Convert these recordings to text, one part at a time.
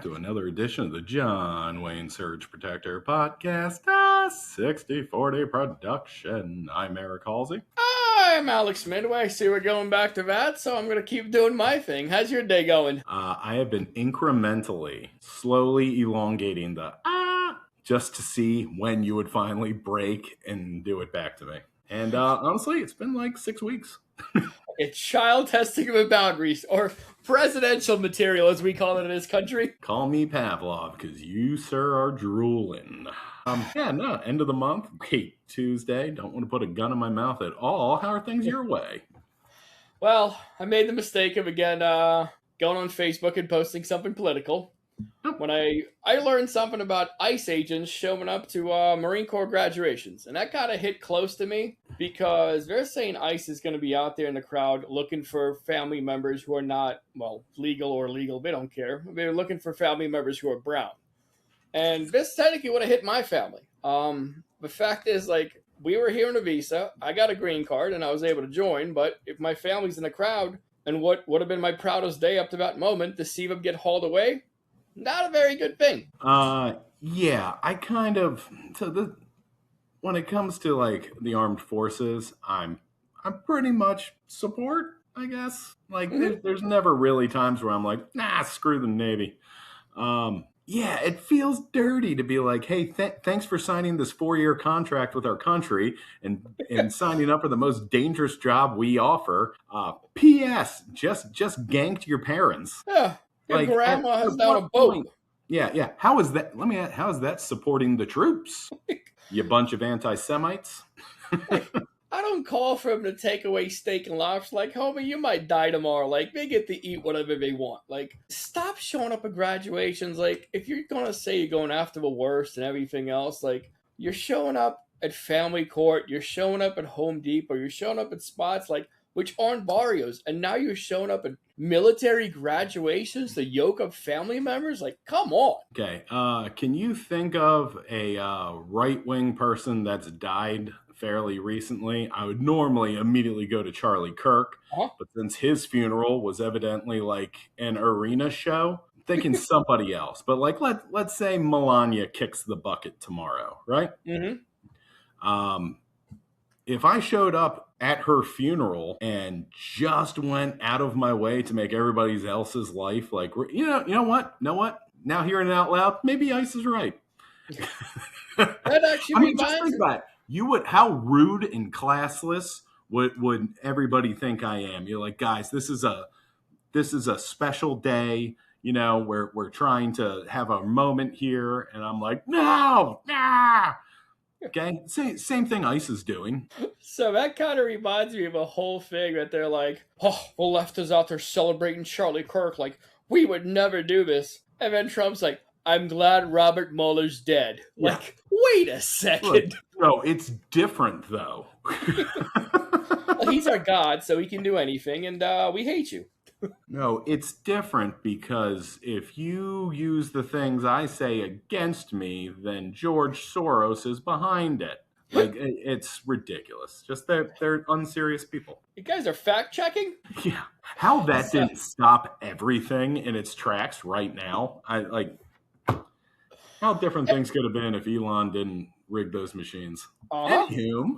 to another edition of the John Wayne Surge Protector Podcast, 60/40 production. I'm Eric Halsey. I'm Alex Midway. See, we're going back to that, so I'm going to keep doing my thing. How's your day going? I have been incrementally, slowly elongating the just to see when you would finally break and do it back to me. And honestly, it's been like 6 weeks. It's child testing of boundaries, or presidential material, as we call it in this country. Call me Pavlov, because you, sir, are drooling. End of the month. Wait, Tuesday. Don't want to put a gun in my mouth at all. How are things your way? Well, I made the mistake of, again, going on Facebook and posting something political. When I learned something about ICE agents showing up to Marine Corps graduations. And that kind of hit close to me because they're saying ICE is going to be out there in the crowd looking for family members who are not, well, legal or illegal. They don't care. They're looking for family members who are brown. And this technically would have hit my family. The fact is, like, we were here on a visa. I got a green card and I was able to join. But if my family's in the crowd, and what would have been my proudest day up to that moment to see them get hauled away, not a very good thing. Yeah, I kind of when it comes to like the armed forces, I'm pretty much support, I guess. Like there's never really times where I'm like, nah, screw the Navy. Yeah, it feels dirty to be like, hey, thanks for signing this 4-year contract with our country and signing up for the most dangerous job we offer. P.S. Just ganked your parents. Yeah. Your grandma has down a boat. Yeah. How is that? Let me ask, how is that supporting the troops? You bunch of anti-Semites. I don't call for them to take away steak and lobster. Like, homie, you might die tomorrow. Like, they get to eat whatever they want. Like, stop showing up at graduations. Like, if you're going to say you're going after the worst and everything else, like, you're showing up at family court. You're showing up at Home Depot. You're showing up at spots, like, which aren't barrios. And now you're showing up at military graduations to yoke up family members? Like, come on. Okay. Can you think of a right-wing person that's died fairly recently? I would normally immediately go to Charlie Kirk, but since his funeral was evidently like an arena show, I'm thinking somebody else. But like, let's say Melania kicks the bucket tomorrow, right? Mm-hmm. If I showed up at her funeral and just went out of my way to make everybody else's life like, you know what? Now hearing it out loud, maybe ICE is right. That actually just think about it. How rude and classless would everybody think I am? You're like, guys, this is a special day. You know, we're trying to have a moment here, and I'm like, no, nah. Okay, same thing ICE is doing. So that kind of reminds me of a whole thing that they're like, oh, the left is out there celebrating Charlie Kirk. Like, we would never do this. And then Trump's like, I'm glad Robert Mueller's dead. Yeah. Like, wait a second. Look, no, it's different, though. Well, he's our God, so he can do anything, and we hate you. No, it's different because if you use the things I say against me, then George Soros is behind it. Like, it's ridiculous. Just they're unserious people. You guys are fact-checking? Yeah. How that didn't stop everything in its tracks right now. How different things could have been if Elon didn't rig those machines. Anywho.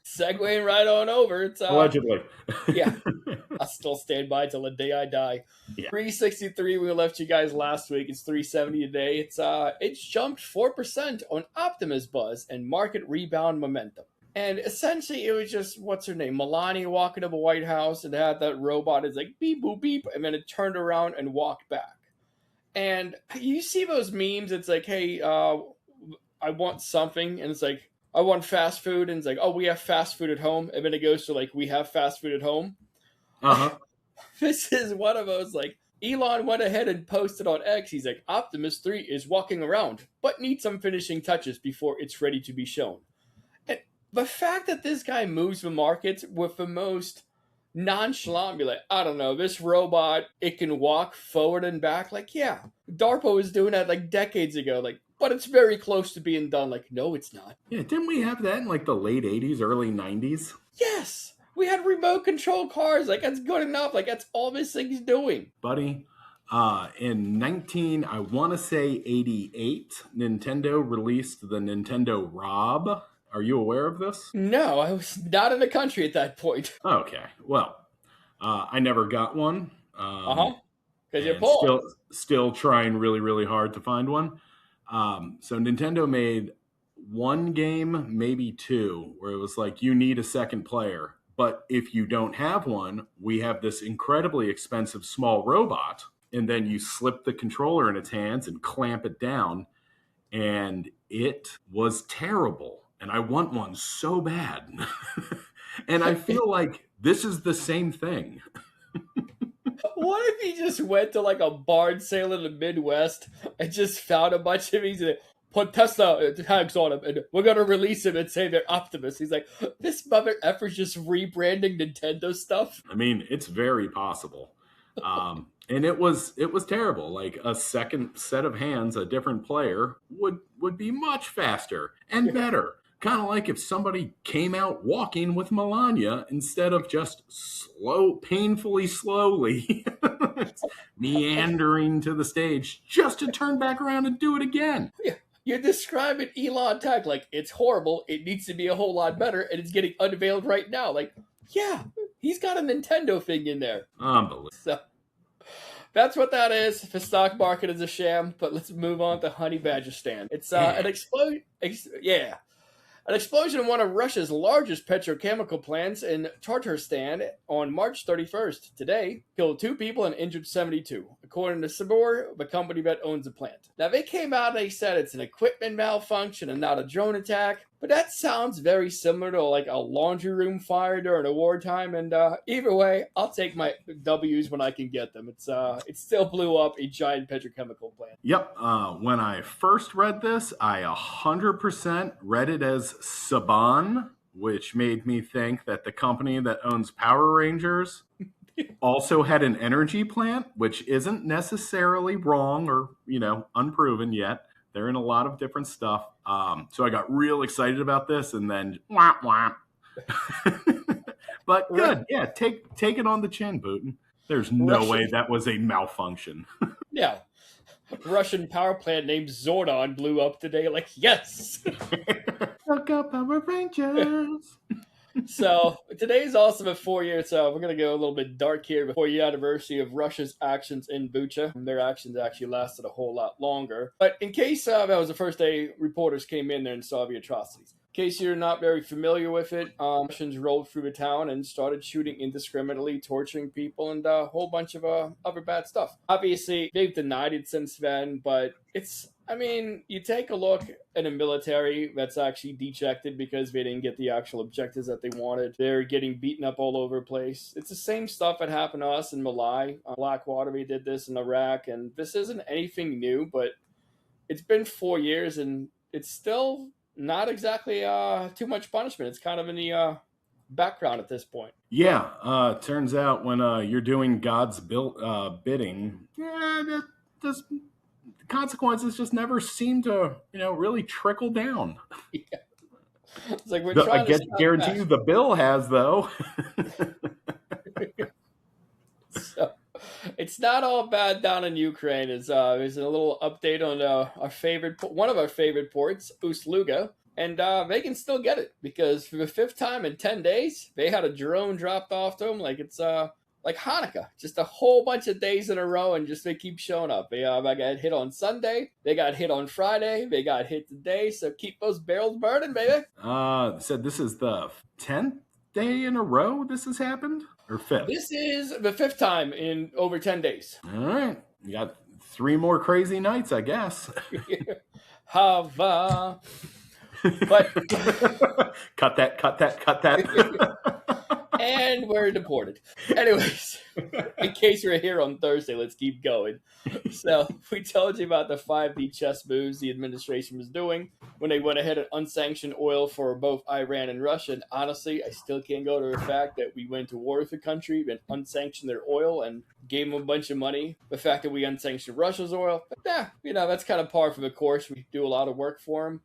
Segueing right on over. It's allegedly. Yeah. I still stand by till the day I die. Yeah. 363 we left you guys last week. It's 370 today. It's jumped 4% on Optimus buzz and market rebound momentum. And essentially it was just, what's her name? Melania walking to the White House and had that robot. It's like beep boop beep, and then it turned around and walked back. And you see those memes, it's like, hey, I want something, and it's like, I want fast food, and it's like, oh, we have fast food at home, and then it goes to like, we have fast food at home. This is one of those, like, Elon went ahead and posted on X, he's like, Optimus 3 is walking around, but needs some finishing touches before it's ready to be shown. And the fact that this guy moves the markets with the most nonchalant, be like, I don't know, this robot, it can walk forward and back, like, yeah, DARPA was doing that like decades ago, like, but it's very close to being done. Like, no, it's not. Yeah, didn't we have that in like the late 80s, early 90s? Yes. We had remote control cars. Like, that's good enough. Like, that's all this thing's doing. Buddy, I want to say 88, Nintendo released the Nintendo Rob. Are you aware of this? No, I was not in the country at that point. Okay. Well, I never got one. Uh-huh. Because you're And poor. still trying really, really hard to find one. So Nintendo made one game, maybe two, where it was like, you need a second player. But if you don't have one, we have this incredibly expensive small robot. And then you slip the controller in its hands and clamp it down. And it was terrible. And I want one so bad. And I feel like this is the same thing. What if he just went to like a barn sale in the Midwest and just found a bunch of these and put Tesla tags on them and we're going to release them and say they're Optimus? He's like, this mother effer's just rebranding Nintendo stuff. I mean, it's very possible. And it was terrible. Like a second set of hands, a different player would be much faster and better. Kind of like if somebody came out walking with Melania instead of just painfully slowly meandering to the stage just to turn back around and do it again. Yeah. You're describing Elon Tech like it's horrible, it needs to be a whole lot better, and it's getting unveiled right now. Like, yeah, he's got a Nintendo thing in there. Unbelievable. So that's what that is. The stock market is a sham, but let's move on to Honey Badger Stand. It's an explosion. An explosion in one of Russia's largest petrochemical plants in Tatarstan on March 31st, today, killed 2 people and injured 72, according to Sabor, the company that owns the plant. Now, they came out and they said it's an equipment malfunction and not a drone attack, but that sounds very similar to like a laundry room fire during a wartime, and either way, I'll take my W's when I can get them. It still blew up a giant petrochemical plant. Yep. When I first read this, I 100% read it as Saban, which made me think that the company that owns Power Rangers also had an energy plant, which isn't necessarily wrong or, unproven yet. They're in a lot of different stuff. So I got real excited about this and then wah, wah. But good. Yeah, take it on the chin, Putin. There's no way that was a malfunction. Yeah. Russian power plant named Zordon blew up today. Like, yes! Look up Power Rangers! So today's also the 4-year, so we're going to go a little bit dark here, the 4-year anniversary of Russia's actions in Bucha. Their actions actually lasted a whole lot longer. But in case that was the first day reporters came in there and saw the atrocities. In case you're not very familiar with it, Russians rolled through the town and started shooting indiscriminately, torturing people, and a whole bunch of other bad stuff. Obviously, they've denied it since then, but you take a look at a military that's actually dejected because they didn't get the actual objectives that they wanted. They're getting beaten up all over the place. It's the same stuff that happened to us in Malai. Blackwater, we did this in Iraq, and this isn't anything new, but it's been 4 years, and it's still not exactly too much punishment. It's kind of in the background at this point. Yeah, turns out when you're doing God's bidding, this consequences just never seem to, really trickle down. Yeah. It's like we're trying to guarantee you the bill has, though. So, it's not all bad down in Ukraine. There's a little update on one of our favorite ports, Ust-Luga, and they can still get it because for the 5th time in 10 days, they had a drone dropped off to them like it's like Hanukkah, just a whole bunch of days in a row, and just they keep showing up. They got hit on Sunday, they got hit on Friday, they got hit today. So keep those barrels burning, baby. Said this is the 10th day in a row this has happened, or 5th? This is the 5th time in over 10 days. All right, you got 3 more crazy nights, I guess. Hava. But cut that. And we're deported. Anyways, in case you're here on Thursday, let's keep going. So we told you about the 5D chess moves the administration was doing when they went ahead and unsanctioned oil for both Iran and Russia. And honestly, I still can't go to the fact that we went to war with the country and unsanctioned their oil and gave them a bunch of money. The fact that we unsanctioned Russia's oil, but that's kind of par for the course. We do a lot of work for them.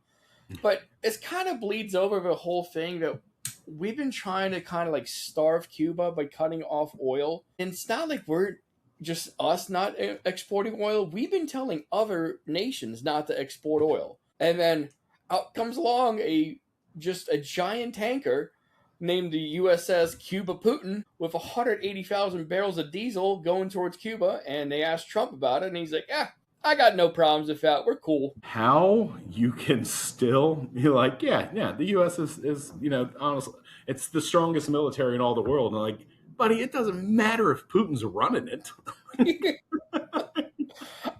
But it kind of bleeds over the whole thing that we've been trying to kind of like starve Cuba by cutting off oil. And it's not like we're just us not exporting oil. We've been telling other nations not to export oil, and then out comes along a giant tanker named the USS Cuba Putin with 180,000 barrels of diesel going towards Cuba, and they asked Trump about it, and he's like, "Yeah, I got no problems with that. We're cool." How you can still be like, yeah, the U.S. is honestly, it's the strongest military in all the world. And like, buddy, it doesn't matter if Putin's running it.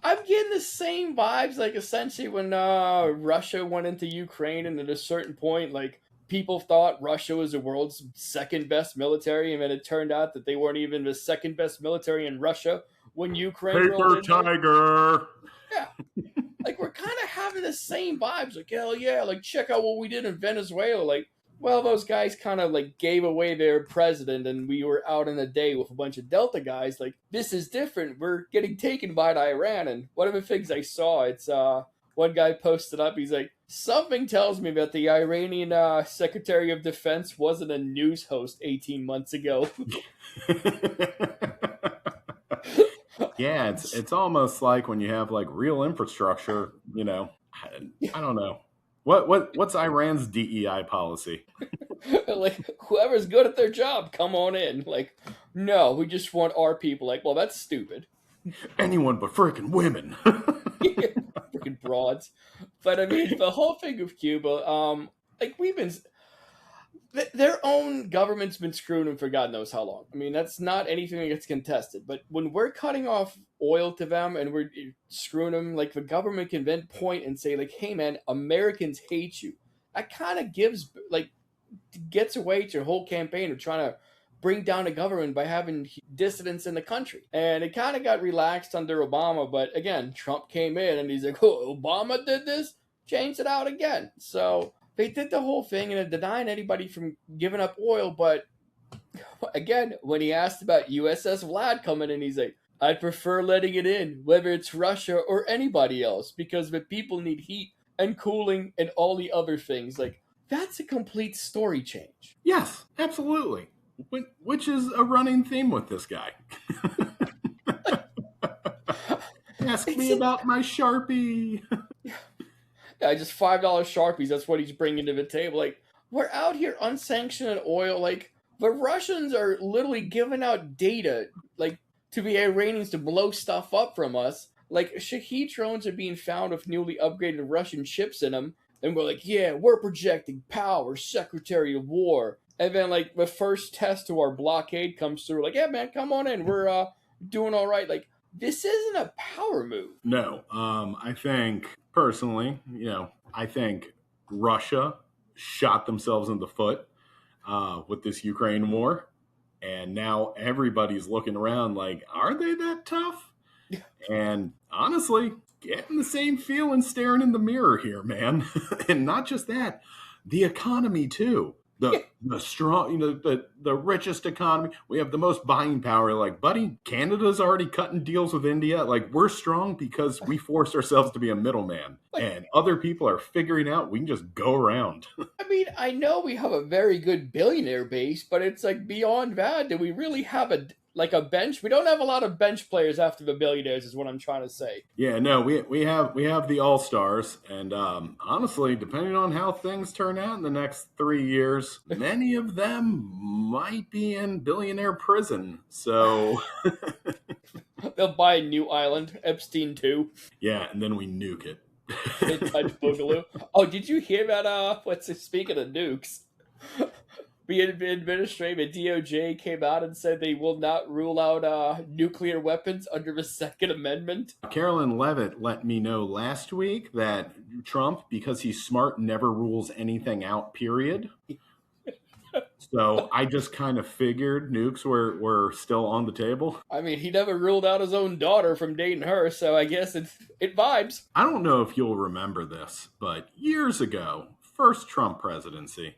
I'm getting the same vibes, like essentially when Russia went into Ukraine, and at a certain point, like people thought Russia was the world's second best military, and then it turned out that they weren't even the second best military in Russia when Ukraine rolled Paper in there. tiger. Yeah, like we're kind of having the same vibes. Like hell yeah, like check out what we did in Venezuela. Like, well, those guys kind of like gave away their president, and we were out in a day with a bunch of Delta guys. Like, this is different. We're getting taken by Iran. And one of the things I saw, it's one guy posted up. He's like, something tells me that the Iranian Secretary of Defense wasn't a news host 18 months ago. Yeah, it's almost like when you have like real infrastructure. I don't know. What's Iran's DEI policy? Like, whoever's good at their job, come on in. Like, no, we just want our people. Like, well, that's stupid. Anyone but freaking women. Freaking broads. But I mean, the whole thing of Cuba, like their own government's been screwing them for God knows how long. I mean, that's not anything that gets contested. But when we're cutting off oil to them and we're screwing them, like the government can then point and say, like, hey man, Americans hate you. That kind of gets away to your whole campaign of trying to bring down the government by having dissidents in the country. And it kind of got relaxed under Obama, but again, Trump came in and he's like, oh, Obama did this, changed it out again. So they did the whole thing and denying anybody from giving up oil. But again, when he asked about USS Vlad coming in, he's like, I'd prefer letting it in, whether it's Russia or anybody else, because the people need heat and cooling and all the other things. Like, that's a complete story change. Yes, absolutely. Which is a running theme with this guy. Ask me about my Sharpie. Yeah, just $5 Sharpies. That's what he's bringing to the table. Like, we're out here unsanctioned oil. Like, the Russians are literally giving out data, like, to the Iranians to blow stuff up from us. Like, Shahed drones are being found with newly upgraded Russian chips in them. And we're like, yeah, we're projecting power, Secretary of War. And then, like, the first test to our blockade comes through. Like, yeah, man, come on in. We're doing all right. Like, this isn't a power move. No, I think, personally, I think Russia shot themselves in the foot with this Ukraine war. And now everybody's looking around like, are they that tough? And honestly, getting the same feeling staring in the mirror here, man. And not just that, the economy too. The strong, the richest economy. We have the most buying power. Like, buddy, Canada's already cutting deals with India. Like, we're strong because we forced ourselves to be a middleman. And other people are figuring out we can just go around. I mean, I know we have a very good billionaire base, but it's like beyond that. Do we really have a bench? We don't have a lot of bench players after the billionaires, is what I'm trying to say. Yeah, no, we have the all-stars, and honestly, depending on how things turn out in the next 3 years, many of them might be in billionaire prison. So they'll buy a new island, Epstein 2. Yeah, and then we nuke it. Touch Boogaloo. Oh, did you hear that? Speaking of nukes, the administrative DOJ came out and said they will not rule out nuclear weapons under the Second Amendment. Carolyn Levitt let me know last week that Trump, because he's smart, never rules anything out, period. So I just kind of figured nukes were still on the table. I mean, he never ruled out his own daughter from dating her, so I guess it vibes. I don't know if you'll remember this, but years ago, first Trump presidency,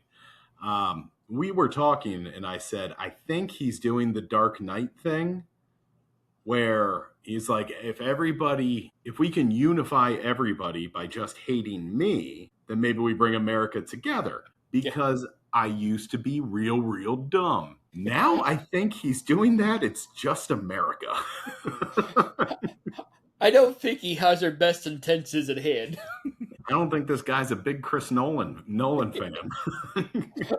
we were talking and I said, I think he's doing the Dark Knight thing where he's like, if we can unify everybody by just hating me, then maybe we bring America together. because I used to be real dumb. Now I think he's doing that. It's just America. I don't think he has our best intentions at hand. I don't think this guy's a big Chris Nolan fan.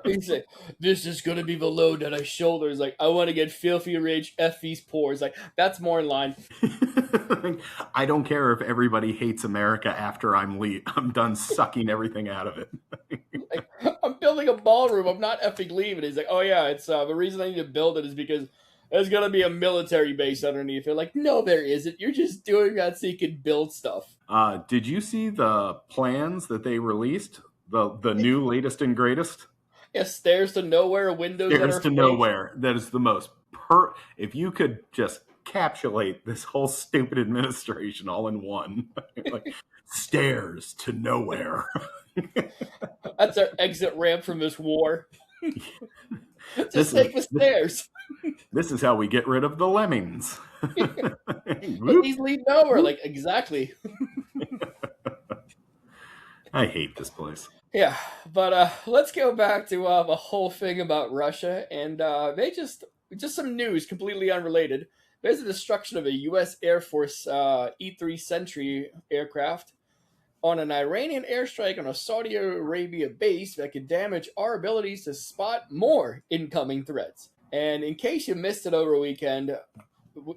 He said, "This is gonna be the load on my shoulders. Like, I want to get filthy rage, f these pores." Like, that's more in line. I don't care if everybody hates America after I'm done sucking everything out of it. Like, I'm building a ballroom. I'm not effing leaving. He's like, "Oh yeah, it's the reason I need to build it is because there's gonna be a military base underneath it." Like, no, there isn't. You're just doing that so you can build stuff. Did you see the plans that they released? The new latest and greatest? Yeah, stairs to nowhere, windows that Stairs are to fake. nowhere. That is the most if you could just encapsulate this whole stupid administration all in one. Like, stairs to nowhere. That's our exit ramp from this war. Just take the stairs. This is how we get rid of the lemmings. These lead nowhere. Like, exactly. I hate this place. Yeah, but let's go back to the whole thing about Russia, and they just some news completely unrelated. There's a destruction of a U.S. Air Force E-3 Sentry aircraft on an Iranian airstrike on a Saudi Arabia base that could damage our abilities to spot more incoming threats. And in case you missed it over the weekend,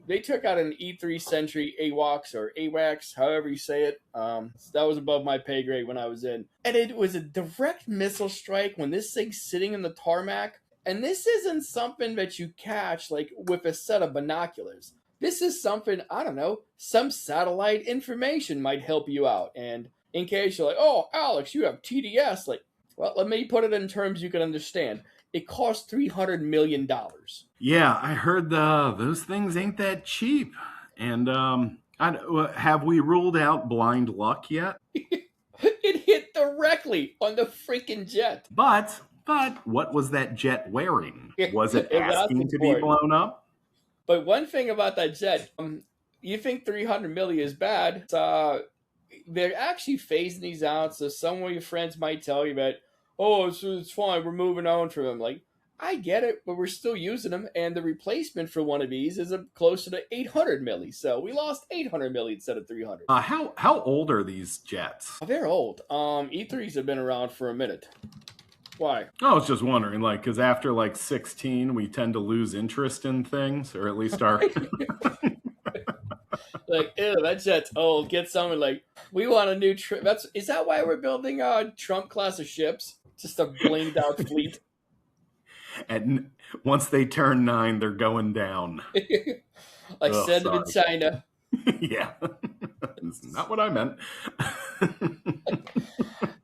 they took out an E-3 Sentry AWACS or AWACS, however you say it. That was above my pay grade when I was in. And it was a direct missile strike when this thing's sitting in the tarmac. And this isn't something that you catch like with a set of binoculars. This is something, I don't know, some satellite information might help you out. And in case you're like, "Oh, Alex, you have TDS," like, well, let me put it in terms you can understand. It cost $300 million. Yeah, I heard those things ain't that cheap. And have we ruled out blind luck yet? It hit directly on the freaking jet. But what was that jet wearing? Was it asking to be blown up? But one thing about that jet, you think 300 million is bad. They're actually phasing these out, so some of your friends might tell you that, "Oh, it's fine, we're moving on from them." Like, I get it, but we're still using them, and the replacement for one of these is closer to 800 milli. So we lost 800 milli instead of 300. How old are these jets? They're old. E3s have been around for a minute. Why? I was just wondering, like, because after like 16, we tend to lose interest in things, or at least our. Like, ew, that jet's old. Get something like, we want a new trip. Is that why we're building Trump class of ships? Just a blinged out fleet. And once they turn 9, they're going down. Like, send them in China. Yeah, that's not what I meant.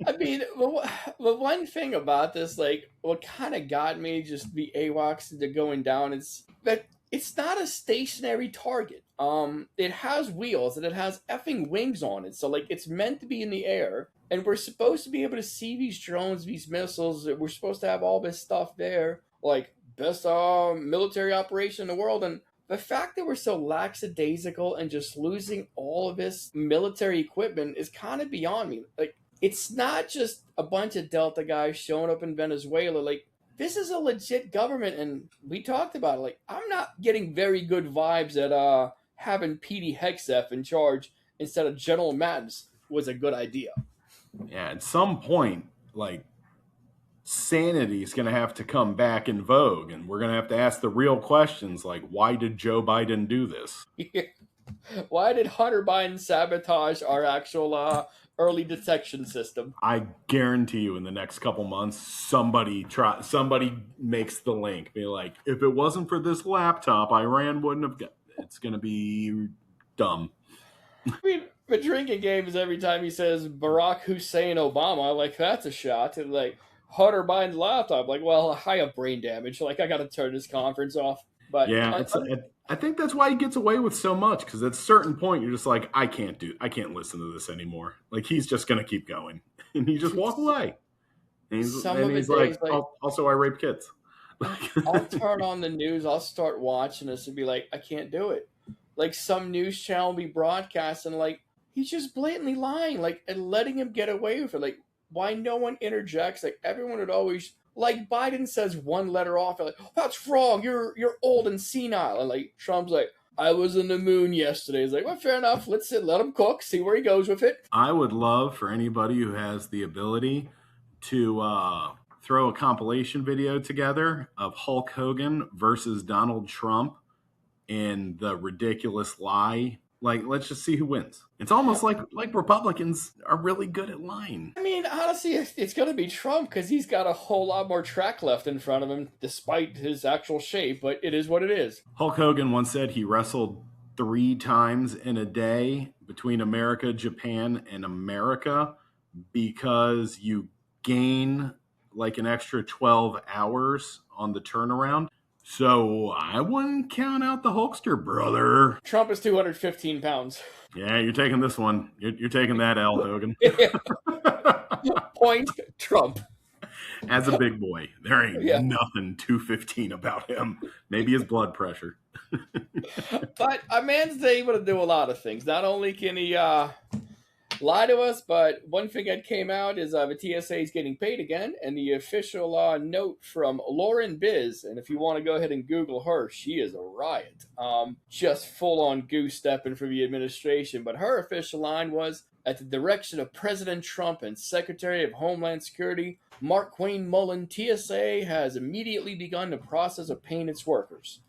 I mean, the one thing about this, like, what kind of got me just the AWACS into going down is that it's not a stationary target. It has wheels and it has effing wings on it, so like it's meant to be in the air. And we're supposed to be able to see these drones, these missiles. We're supposed to have all this stuff there, like best military operation in the world. And the fact that we're so lackadaisical and just losing all of this military equipment is kind of beyond me. Like, it's not just a bunch of Delta guys showing up in Venezuela. Like, this is a legit government, and we talked about it. Like, I'm not getting very good vibes at having PD Hexef in charge instead of General Mattis was a good idea. Yeah, at some point, like, sanity is going to have to come back in vogue, and we're going to have to ask the real questions, like, why did Joe Biden do this? Why did Hunter Biden sabotage our actual early detection system? I guarantee you in the next couple months, somebody makes the link. Be like, if it wasn't for this laptop, Iran wouldn't have got. It's going to be dumb. I mean, the drinking game is every time he says Barack Hussein Obama, like, that's a shot. And like, Hunter Biden's laptop, like, well, I have brain damage. Like, I got to turn this conference off. But yeah, I think that's why he gets away with so much, because at a certain point you're just like, I can't listen to this anymore. Like, he's just going to keep going, and he just walk away. And he's like, also I rape kids. I'll turn on the news, I'll start watching this and be like, I can't do it. Like, some news channel will be broadcasting, like, he's just blatantly lying, like, and letting him get away with it. Like, why no one interjects. Like everyone would always, like Biden says one letter off, like that's wrong. You're old and senile, and like Trump's like, I was in the moon yesterday. He's like, well, fair enough. Let's let him cook, see where he goes with it. I would love for anybody who has the ability to throw a compilation video together of Hulk Hogan versus Donald Trump in the ridiculous lie. Like, let's just see who wins. It's almost like Republicans are really good at lying. I mean, honestly, it's going to be Trump because he's got a whole lot more track left in front of him, despite his actual shape. But it is what it is. Hulk Hogan once said he wrestled 3 times in a day between America, Japan, and America because you gain like an extra 12 hours on the turnaround. So I wouldn't count out the Hulkster, brother. Trump is 215 pounds. Yeah, you're taking this one. You're taking that L, Hogan. Point Trump. As a big boy, there ain't nothing 215 about him. Maybe his blood pressure. But a man's able to do a lot of things. Not only can he lie to us, but one thing that came out is the TSA is getting paid again, and the official note from Lauren Biz, and if you want to go ahead and Google her, she is a riot. Just full-on goose-stepping for the administration, but her official line was, at the direction of President Trump and Secretary of Homeland Security, Mark Wayne Mullen, TSA has immediately begun the process of paying its workers.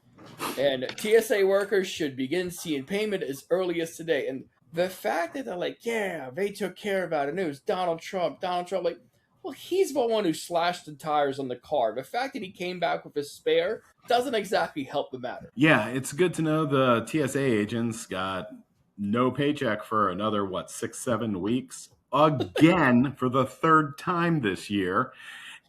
And TSA workers should begin seeing payment as early as today. And the fact that they're like, yeah, they took care of it, and it was Donald Trump, like, well, he's the one who slashed the tires on the car. The fact that he came back with a spare doesn't exactly help the matter. Yeah, it's good to know the TSA agents got no paycheck for another, 6-7 weeks? Again, for the 3rd time this year.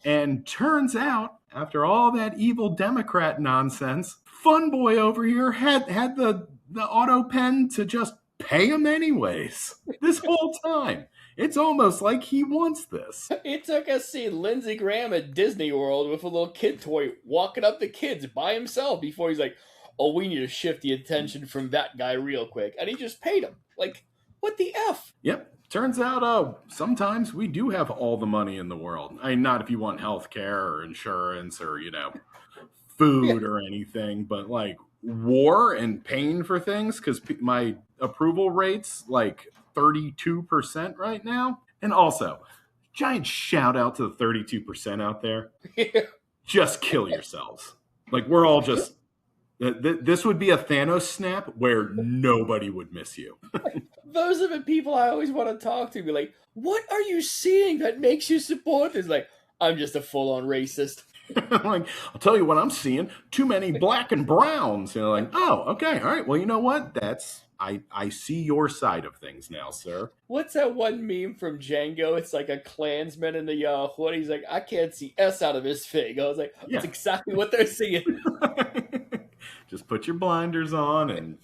And turns out, after all that evil Democrat nonsense, Fun Boy over here had the auto pen to just pay him anyways. This whole time. It's almost like he wants this. It took us seeing Lindsey Graham at Disney World with a little kid toy walking up to kids by himself before he's like, oh, we need to shift the attention from that guy real quick. And he just paid him. Like, what the F? Yep. Turns out sometimes we do have all the money in the world. I mean, not if you want health care or insurance or, food or anything, but like war and paying for things, because my approval rate's like 32% right now. And also, giant shout out to the 32% out there. Just kill yourselves. Like, we're all just... This would be a Thanos snap where nobody would miss you. Those are the people I always want to talk to. Be like, what are you seeing that makes you support this? Like, I'm just a full-on racist. Like, I'll tell you what I'm seeing. Too many black and browns. Like, oh, okay, all right. Well, you know what? I see your side of things now, sir. What's that one meme from Django? It's like a Klansman in the hood. He's like, I can't see S out of his fig. I was like, that's exactly what they're seeing. Just put your blinders on and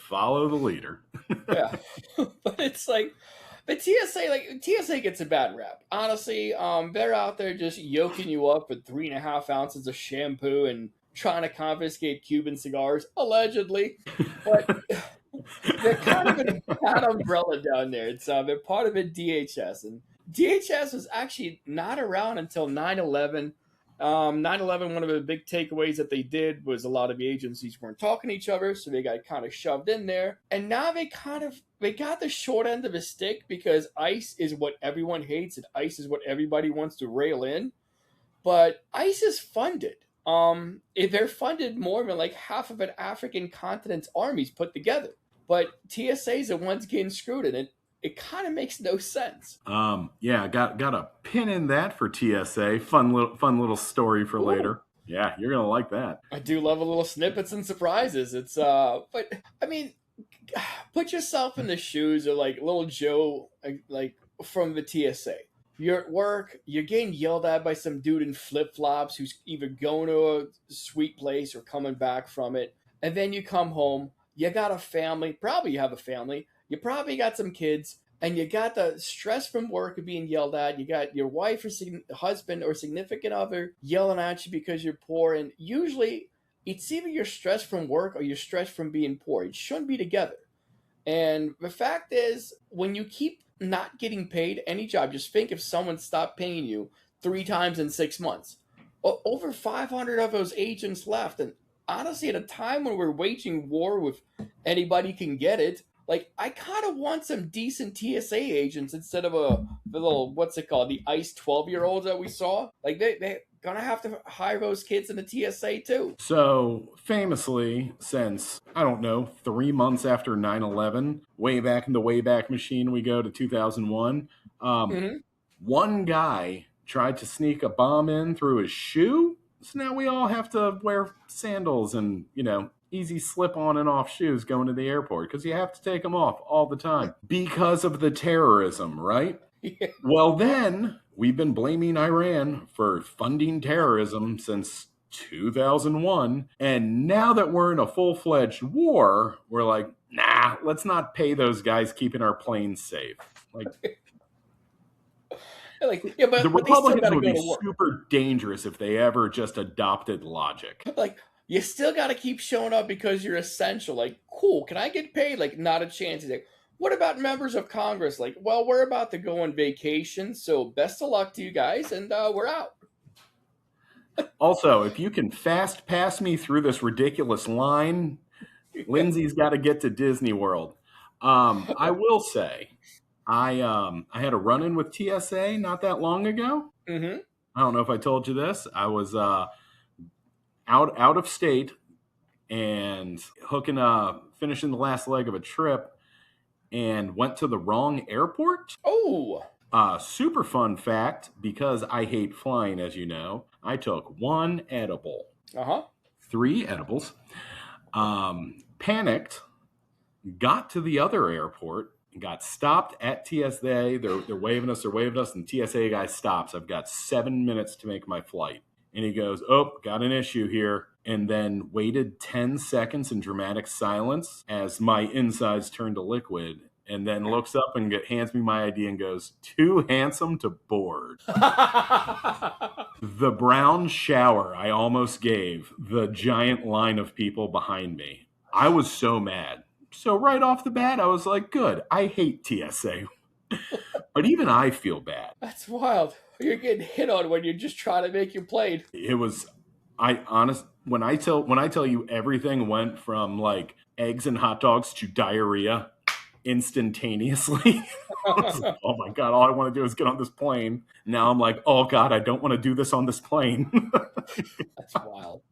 follow the leader. Yeah. But it's like, the TSA gets a bad rap. Honestly, they're out there just yoking you up with 3.5 ounces of shampoo and trying to confiscate Cuban cigars, allegedly. But they're kind of in a bad umbrella down there. It's they're part of it, DHS. And DHS was actually not around until 9/11. 9/11, one of the big takeaways that they did was a lot of the agencies weren't talking to each other, so they got kind of shoved in there. And now they got the short end of the stick because ICE is what everyone hates and ICE is what everybody wants to rail in. But ICE is funded. They're funded more than like half of an African continent's armies put together. But TSA is the ones getting screwed in it. It kind of makes no sense. Yeah, got a pin in that for TSA. Fun little story for later. Yeah, you're gonna like that. I do love a little snippets and surprises. It's but I mean, put yourself in the shoes of like little Joe, like from the TSA. You're at work, you're getting yelled at by some dude in flip-flops who's either going to a sweet place or coming back from it. And then you come home, you got a family, probably you have a family, you probably got some kids, and you got the stress from work of being yelled at. You got your wife or husband or significant other yelling at you because you're poor. And usually it's either you're stressed from work or you're stressed from being poor. It shouldn't be together. And the fact is, when you keep not getting paid any job. Just think if someone stopped paying you 3 times in 6 months. Over 500 of those agents left. And honestly, at a time when we're waging war with anybody can get it, like, I kind of want some decent TSA agents instead of the little, what's it called, the ICE 12-year-olds that we saw. Like, they're going to have to hire those kids in the TSA too. So, famously, since, I don't know, 3 months after 9/11, way back in the Wayback Machine, we go to 2001. Mm-hmm. One guy tried to sneak a bomb in through his shoe. So now we all have to wear sandals and, easy slip on and off shoes going to the airport because you have to take them off all the time because of the terrorism, right? Yeah. Well, then we've been blaming Iran for funding terrorism since 2001. And now that we're in a full-fledged war, we're like, nah, let's not pay those guys keeping our planes safe. Like, Yeah, the but they still Republicans got to would go be to work. super dangerous if they ever just adopted logic. Like, you still got to keep showing up because you're essential. Like, cool, can I get paid? Like, not a chance. He's like, what about members of Congress? Like, well, we're about to go on vacation, so best of luck to you guys, and we're out. Also, if you can fast pass me through this ridiculous line, Lindsay's got to get to Disney World. I will say, I had a run-in with TSA not that long ago. Mm-hmm. I don't know if I told you this. I was out of state and finishing the last leg of a trip and went to the wrong airport. Oh. Super fun fact, because I hate flying, as you know, I took one edible. 3 edibles. Panicked, got to the other airport, got stopped at TSA. They're waving us, and the TSA guy stops. I've got 7 minutes to make my flight. And he goes, oh, got an issue here. And then waited 10 seconds in dramatic silence as my insides turned to liquid. And then looks up and hands me my ID and goes, too handsome to board. The brown shower I almost gave the giant line of people behind me. I was so mad. So right off the bat, I was like, good, I hate TSA. But even I feel bad. That's wild. You're getting hit on when you're just trying to make your plane. It was, when I tell you everything went from like eggs and hot dogs to diarrhea instantaneously. Like, oh my God, all I want to do is get on this plane. Now I'm like, oh God, I don't want to do this on this plane. That's wild.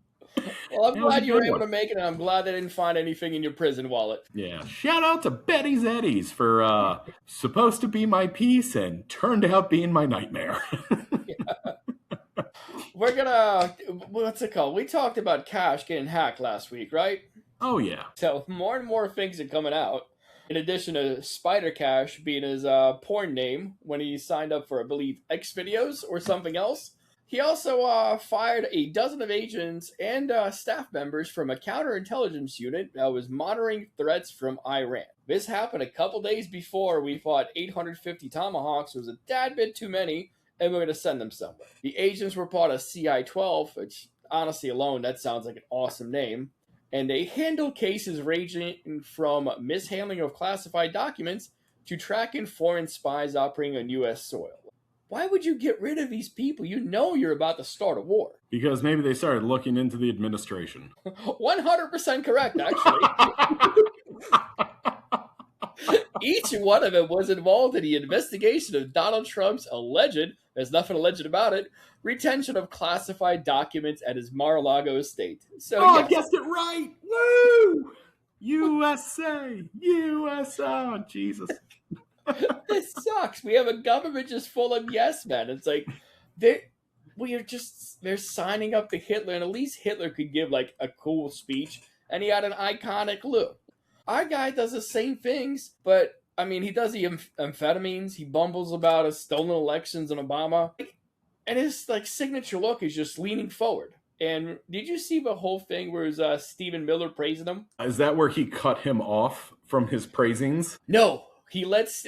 Well, I'm glad you were able to make it, and I'm glad they didn't find anything in your prison wallet. Yeah. Shout out to Betty's Eddies for supposed to be my peace and turned out being my nightmare. Yeah. We're gonna, what's it called? We talked about Cash getting hacked last week, right? Oh, yeah. So more and more things are coming out. In addition to Spider Cash being his porn name when he signed up for, I believe, X videos or something else. He also fired a dozen of agents and staff members from a counterintelligence unit that was monitoring threats from Iran. This happened a couple days before we thought 850 Tomahawks was a tad bit too many, and we're going to send them somewhere. The agents were part of CI-12, which honestly alone, that sounds like an awesome name. And they handle cases ranging from mishandling of classified documents to tracking foreign spies operating on U.S. soil. Why would you get rid of these people? You know you're about to start a war. Because maybe they started looking into the administration. 100% correct, actually. Each one of them was involved in the investigation of Donald Trump's alleged, there's nothing alleged about it, retention of classified documents at his Mar-a-Lago estate. So, yes. I guessed it right. Woo! USA! USA! Jesus. This sucks. We have a government just full of yes men. It's like they're signing up to Hitler, and at least Hitler could give like a cool speech, and he had an iconic look. Our guy does the same things, but I mean, he does the amphetamines. He bumbles about his stolen elections and Obama, and his like signature look is just leaning forward. And did you see the whole thing where it was Stephen Miller praising him? Is that where he cut him off from his praisings? No. He lets,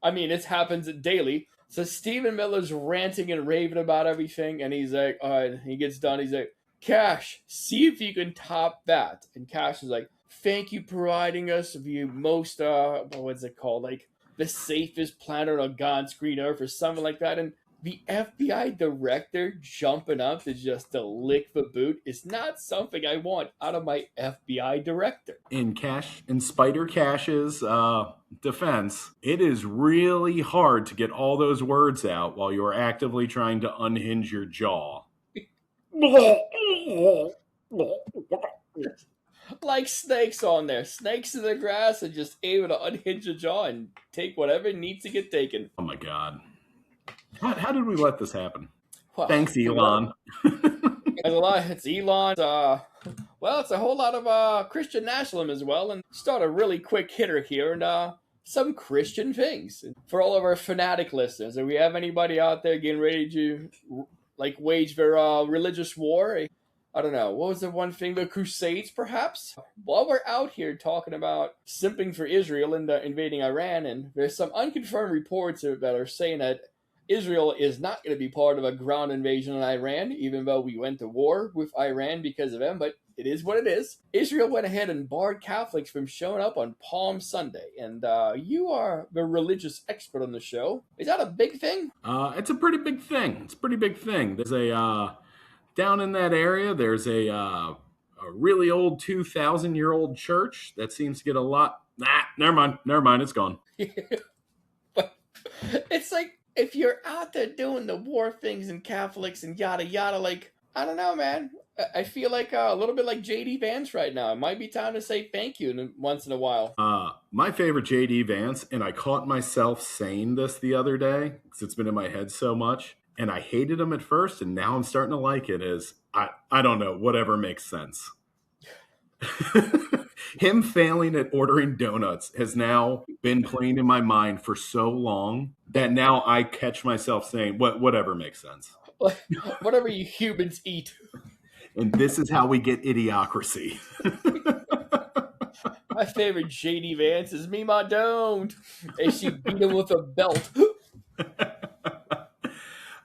I mean, it happens daily. So Stephen Miller's ranting and raving about everything, and he's like, all right, he gets done. He's like, Cash, see if you can top that. And Cash is like, thank you for providing us the most, what's it called? Like, the safest planet on God's green earth or something like that. And the FBI director jumping up to lick the boot is not something I want out of my FBI director. In Spider Cash's defense, it is really hard to get all those words out while you are actively trying to unhinge your jaw. Like snakes on there. Snakes in the grass and just able to unhinge your jaw and take whatever needs to get taken. Oh my God. How did we let this happen? Well, Thanks, Elon. There's a lot. It's Elon. Well, it's a whole lot of Christian nationalism as well. And start a really quick hitter here and some Christian things for all of our fanatic listeners. Do we have anybody out there getting ready to wage their religious war? I don't know. What was the one thing? The Crusades, perhaps? While we're out here talking about simping for Israel and invading Iran, and there's some unconfirmed reports that are saying that Israel is not going to be part of a ground invasion in Iran, even though we went to war with Iran because of them, but it is what it is. Israel went ahead and barred Catholics from showing up on Palm Sunday, and you are the religious expert on the show. Is that a big thing? It's a pretty big thing. There's a... down in that area, there's a really old 2,000-year-old church that seems to get a lot... Never mind, it's gone. But it's like, if you're out there doing the war things and Catholics and yada yada, I don't know, man. I feel like a little bit like J.D. Vance right now. It might be time to say thank you once in a while. My favorite J.D. Vance, and I caught myself saying this the other day because it's been in my head so much, and I hated him at first, and now I'm starting to like it, is I don't know, whatever makes sense. Him failing at ordering donuts has now been playing in my mind for so long that now I catch myself saying, whatever makes sense. Whatever you humans eat. And this is how we get idiocracy. My favorite J.D. Vance is Mima Don't. And she beat him with a belt.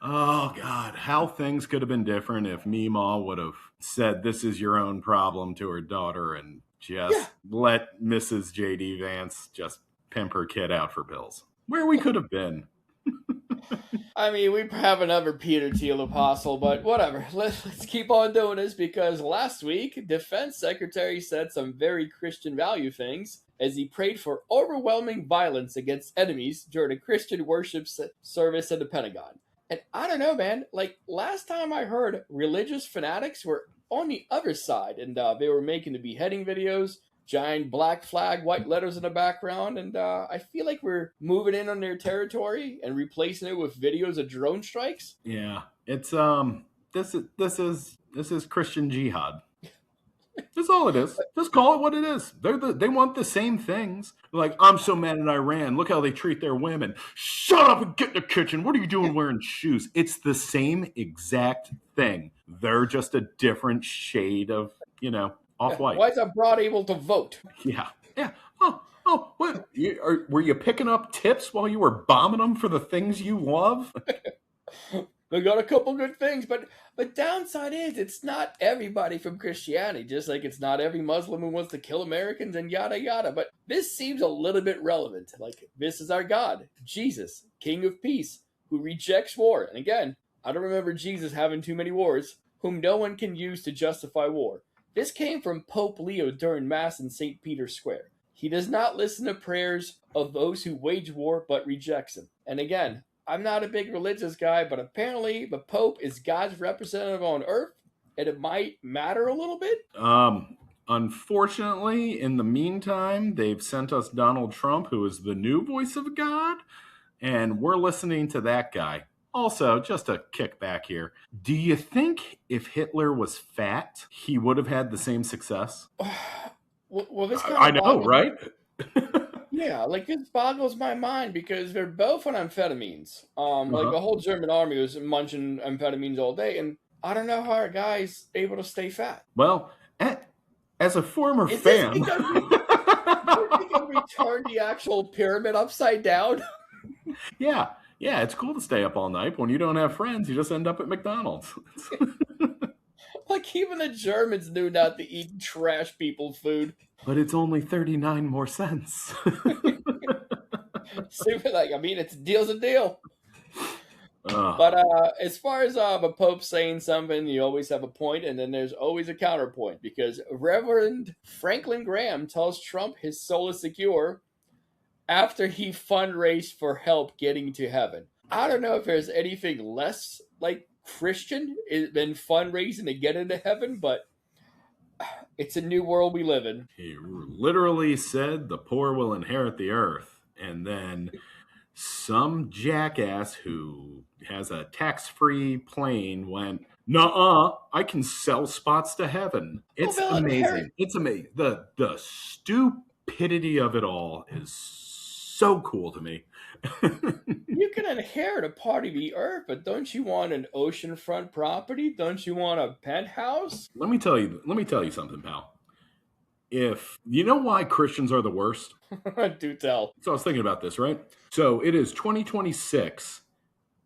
Oh, God. How things could have been different if Mima would have said, "This is your own problem" to her daughter and just let Mrs. J.D. Vance just pimp her kid out for pills. Where we could have been. I mean, we have another Peter Thiel apostle, but whatever. Let's keep on doing this, because last week, Defense Secretary said some very Christian value things as he prayed for overwhelming violence against enemies during a Christian worship service at the Pentagon. And I don't know, man, last time I heard, religious fanatics were on the other side, and they were making the beheading videos, giant black flag, white letters in the background, and I feel like we're moving in on their territory and replacing it with videos of drone strikes. Yeah, it's this is Christian jihad. That's all it is. Just call it what it is. They want the same things. Like, I'm so mad at Iran. Look how they treat their women. Shut up and get in the kitchen. What are you doing wearing shoes? It's the same exact thing. They're just a different shade of, off-white. Why is a broad able to vote? Yeah. Oh, what? Were you picking up tips while you were bombing them for the things you love? They got a couple good things, but downside is it's not everybody from Christianity, just like it's not every Muslim who wants to kill Americans and yada yada. But this seems a little bit relevant. This is our God, Jesus, King of Peace, who rejects war. And again, I don't remember Jesus having too many wars, whom no one can use to justify war. This came from Pope Leo during Mass in St. Peter's Square. He does not listen to prayers of those who wage war, but rejects them. And again, I'm not a big religious guy, but apparently the Pope is God's representative on earth, and it might matter a little bit. Unfortunately, in the meantime, they've sent us Donald Trump, who is the new voice of God, and we're listening to that guy. Also, just a kickback here. Do you think if Hitler was fat, he would have had the same success? Well, this kind of I know, right? Yeah, this boggles my mind because they're both on amphetamines. The whole German army was munching amphetamines all day, and I don't know how our guy's able to stay fat. Well, as a former fan... Is because we turned the actual pyramid upside down? Yeah, it's cool to stay up all night. When you don't have friends, you just end up at McDonald's. Even the Germans knew not to eat trash people's food. But it's only 39 more cents. Super, like, I mean, it's a deal's a deal. Uh, But as far as a pope saying something, you always have a point, and then there's always a counterpoint because Reverend Franklin Graham tells Trump his soul is secure after he fundraised for help getting to heaven. I don't know if there's anything less like Christian than fundraising to get into heaven, but it's a new world we live in. he literally said the poor will inherit the earth. And then some jackass who has a tax-free plane went, "Nuh-uh, I can sell spots to heaven." Oh, It's they'll inherit. amazing. It's amazing. The stupidity of it all is so cool to me. You can inherit a part of the earth, but don't you want an oceanfront property? Don't you want a penthouse? Let me tell you something, pal. If you know why Christians are the worst. Do tell. So I was thinking about this, right? So it is 2026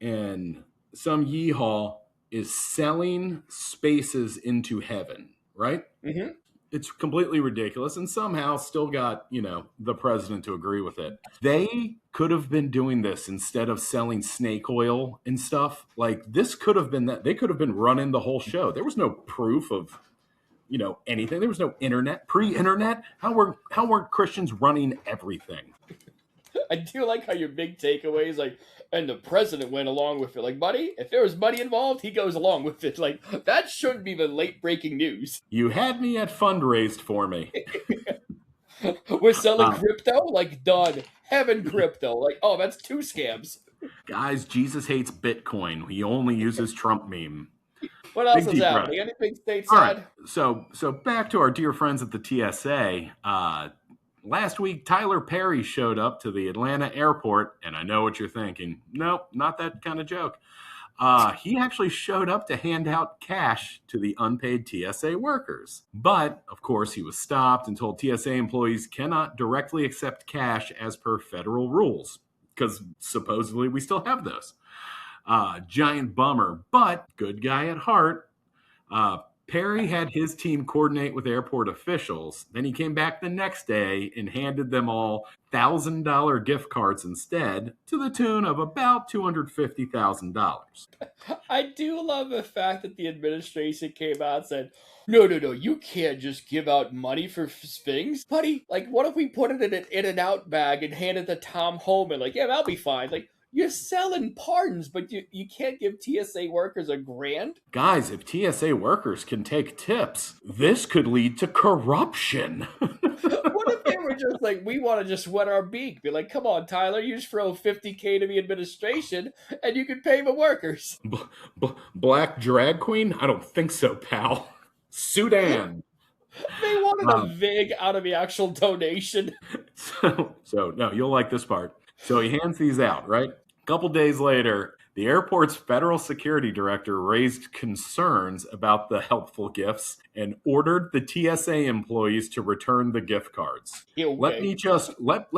and some yeehaw is selling spaces into heaven, right? Mm-hmm. It's completely ridiculous and somehow still got, the president to agree with it. They could have been doing this instead of selling snake oil and stuff. Like this could have been that they could have been running the whole show. There was no proof of anything. There was no internet, pre-internet. How weren't Christians running everything? I do like how your big takeaway is like, and the president went along with it. Like, buddy, if there was money involved, he goes along with it. Like, that shouldn't be the late breaking news. You had me at fundraised for me. We're selling crypto? Like, done. Heaven crypto. Like, oh, that's 2 scams. Guys, Jesus hates Bitcoin. He only uses Trump meme. What else is happening? Anything stateside? All right. So back to our dear friends at the TSA. Last week, Tyler Perry showed up to the Atlanta airport, and I know what you're thinking. Nope, not that kind of joke. He actually showed up to hand out cash to the unpaid TSA workers. But, of course, he was stopped and told TSA employees cannot directly accept cash as per federal rules, because supposedly we still have those. Giant bummer, but good guy at heart. Perry had his team coordinate with airport officials. Then he came back the next day and handed them all $1,000 gift cards instead, to the tune of about $250,000. I do love the fact that the administration came out and said, no, you can't just give out money for things. Buddy, like, what if we put it in an In-N-Out bag and hand it to Tom Homan? Like, yeah, that'll be fine. Like, you're selling pardons, but you can't give TSA workers $1,000? Guys, if TSA workers can take tips, this could lead to corruption. What if they were just like, we want to just wet our beak? Be like, come on, Tyler, you just throw $50K to the administration and you can pay the workers. Black drag queen? I don't think so, pal. Sudan. They wanted a vig out of the actual donation. So no, you'll like this part. So he hands these out, right? A couple days later, the airport's federal security director raised concerns about the helpful gifts and ordered the TSA employees to return the gift cards. Okay. Let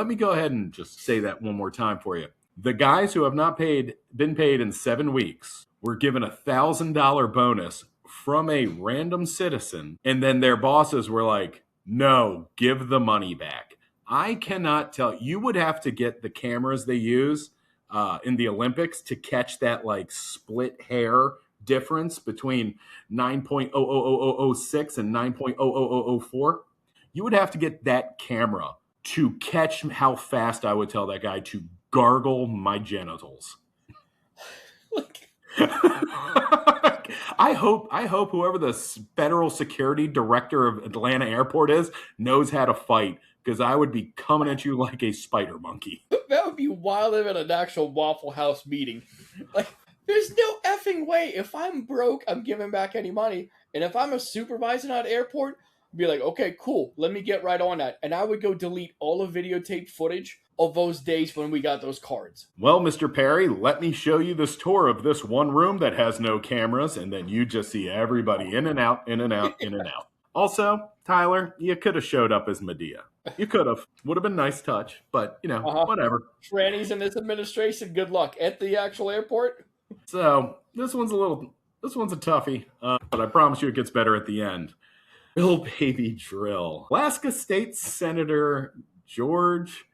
me go ahead and just say that one more time for you. The guys who have not been paid in 7 weeks were given a $1,000 bonus from a random citizen, and then their bosses were like, "No, give the money back." I cannot tell. You would have to get the cameras they use in the Olympics to catch that like split hair difference between 9.00006 and 9.00004. You would have to get that camera to catch how fast I would tell that guy to gargle my genitals. I hope whoever the federal security director of Atlanta Airport is knows how to fight, because I would be coming at you like a spider monkey. That would be wilder than an actual Waffle House meeting. Like, there's no effing way. If I'm broke, I'm giving back any money. And if I'm a supervisor at an airport, I'd be like, okay, cool, let me get right on that. And I would go delete all the videotape footage of those days when we got those cards. Well, Mr. Perry, let me show you this tour of this one room that has no cameras, and then you just see everybody in and out, in and out, in and out. Also, Tyler, you could have showed up as Medea. You could have. Would have been a nice touch, but, whatever. Trannies in this administration, good luck. At the actual airport? So, this one's a toughie, but I promise you it gets better at the end. Drill, baby, drill. Alaska State Senator George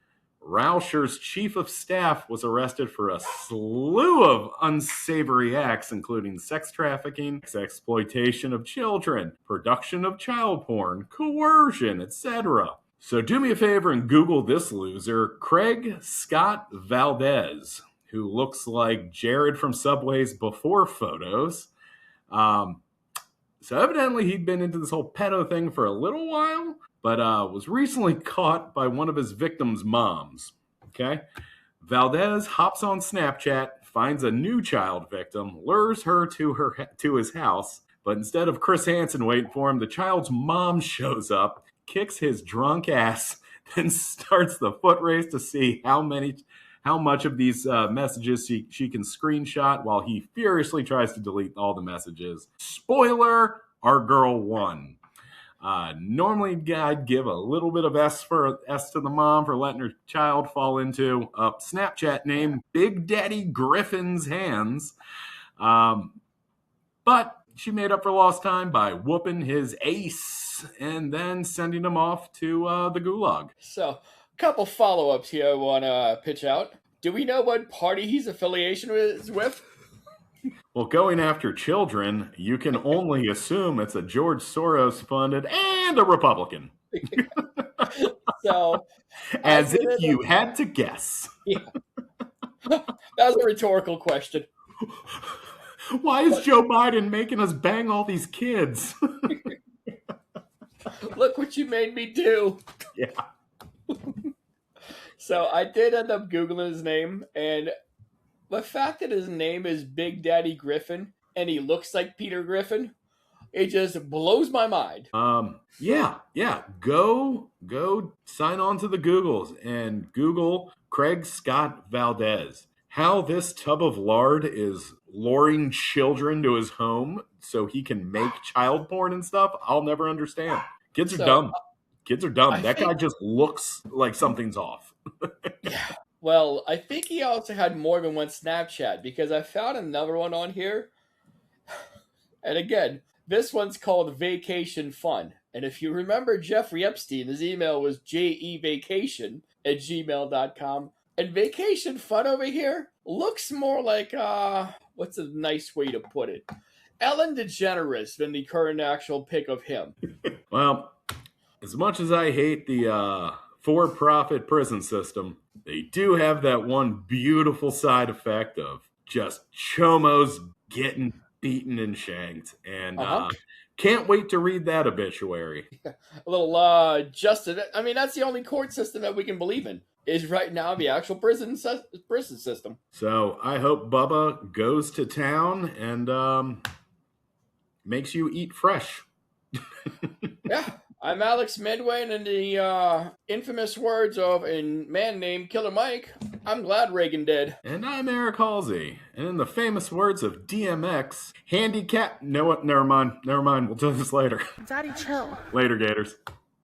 Rauscher's chief of staff was arrested for a slew of unsavory acts, including sex trafficking, exploitation of children, production of child porn, coercion, etc. So do me a favor and Google this loser, Craig Scott Valdez, who looks like Jared from Subway's before photos. So evidently he'd been into this whole pedo thing for a little while, but was recently caught by one of his victims' moms. Okay? Valdez hops on Snapchat, finds a new child victim, lures her to his house, but instead of Chris Hansen waiting for him, the child's mom shows up, kicks his drunk ass, then starts the foot race to see how much of these messages she can screenshot while he furiously tries to delete all the messages. Spoiler, our girl won. Normally, I'd give a little bit of S to the mom for letting her child fall into a Snapchat name Big Daddy Griffin's hands. But she made up for lost time by whooping his ace and then sending him off to the gulag. So, a couple follow-ups here I want to pitch out. Do we know what party he's affiliation is with? Well, going after children, you can only assume it's a George Soros-funded and a Republican. So, as if you had to guess. Yeah. That was a rhetorical question. Why is Joe Biden making us bang all these kids? Look what you made me do. Yeah. So I did end up Googling his name, and the fact that his name is Big Daddy Griffin and he looks like Peter Griffin, it just blows my mind. Yeah. Go sign on to the Googles and Google Craig Scott Valdez. How this tub of lard is luring children to his home so he can make child porn and stuff, I'll never understand. Kids are dumb. Kids are dumb. That guy just looks like something's off. Yeah. Well, I think he also had more than one Snapchat because I found another one on here. And again, this one's called Vacation Fun. And if you remember Jeffrey Epstein, his email was jevacation@gmail.com. And Vacation Fun over here looks more like, what's a nice way to put it? Ellen DeGeneres than the current actual pic of him. Well, as much as I hate the for-profit prison system, they do have that one beautiful side effect of just chomos getting beaten and shanked. And can't wait to read that obituary. A little justice. I mean, that's the only court system that we can believe in, is right now the actual prison system. So I hope Bubba goes to town and makes you eat fresh. Yeah. I'm Alex Medway, and in the infamous words of a man named Killer Mike, I'm glad Reagan dead. And I'm Eric Halsey, and in the famous words of DMX, handicap... No, what? Never mind. We'll do this later. Daddy, chill. Later, Gators.